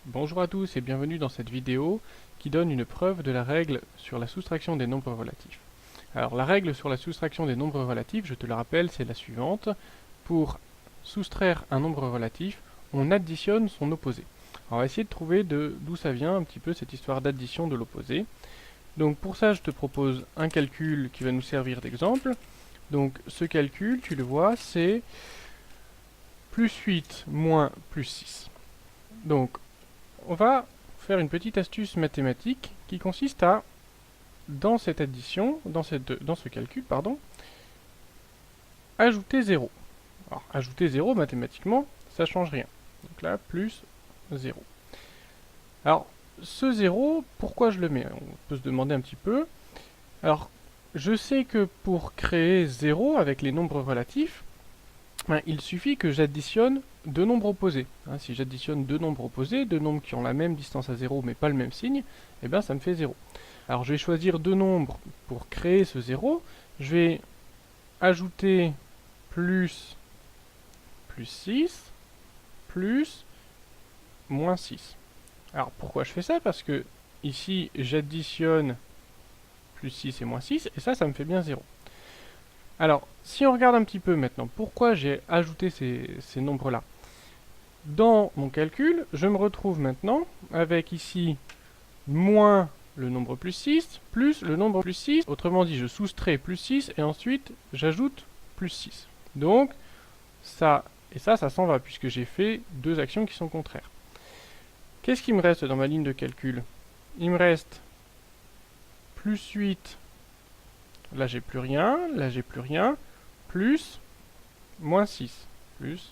Bonjour à tous et bienvenue dans cette vidéo qui donne une preuve de la règle sur la soustraction des nombres relatifs. Alors la règle sur la soustraction des nombres relatifs, je te le rappelle, c'est la suivante. Pour soustraire un nombre relatif, on additionne son opposé. Alors, on va essayer de trouver d'où ça vient un petit peu cette histoire d'addition de l'opposé. Donc pour ça, je te propose un calcul qui va nous servir d'exemple. Donc ce calcul, tu le vois, c'est plus 8 moins plus 6. Donc on va faire une petite astuce mathématique qui consiste à, dans cette addition, dans ce calcul, pardon, ajouter 0. Alors, ajouter 0 mathématiquement, ça change rien. Donc là, plus 0. Alors, ce 0, pourquoi je le mets? On peut se demander un petit peu. Alors, je sais que pour créer 0 avec les nombres relatifs, il suffit que j'additionne deux nombres opposés. Si j'additionne deux nombres opposés, deux nombres qui ont la même distance à 0 mais pas le même signe, eh bien ça me fait 0. Alors je vais choisir deux nombres pour créer ce 0. Je vais ajouter plus 6 plus moins 6. Alors pourquoi je fais ça? Parce que ici j'additionne plus 6 et moins 6 et ça me fait bien 0. Alors, si on regarde un petit peu maintenant, pourquoi j'ai ajouté ces nombres-là? Dans mon calcul, je me retrouve maintenant avec ici moins le nombre plus 6, plus le nombre plus 6. Autrement dit, je soustrais plus 6 et ensuite j'ajoute plus 6. Donc, ça et ça s'en va puisque j'ai fait deux actions qui sont contraires. Qu'est-ce qui me reste dans ma ligne de calcul? Il me reste plus 8. Là, j'ai plus rien. Là, j'ai plus rien. Plus moins 6. Plus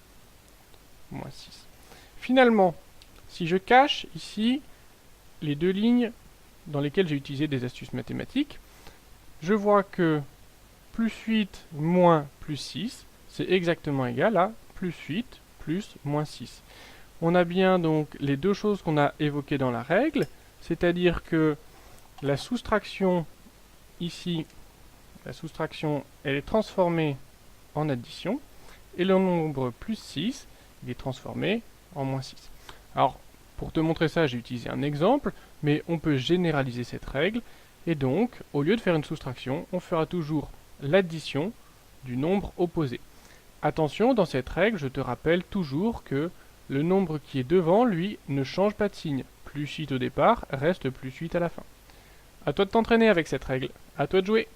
moins 6. Finalement, si je cache ici les deux lignes dans lesquelles j'ai utilisé des astuces mathématiques, je vois que plus 8 moins plus 6, c'est exactement égal à plus 8 plus moins 6. On a bien donc les deux choses qu'on a évoquées dans la règle, c'est-à-dire que la soustraction ici, elle est transformée en addition, et le nombre plus 6, il est transformé en moins 6. Alors, pour te montrer ça, j'ai utilisé un exemple, mais on peut généraliser cette règle, et donc, au lieu de faire une soustraction, on fera toujours l'addition du nombre opposé. Attention, dans cette règle, je te rappelle toujours que le nombre qui est devant, lui, ne change pas de signe. Plus 8 au départ reste plus 8 à la fin. À toi de t'entraîner avec cette règle. À toi de jouer.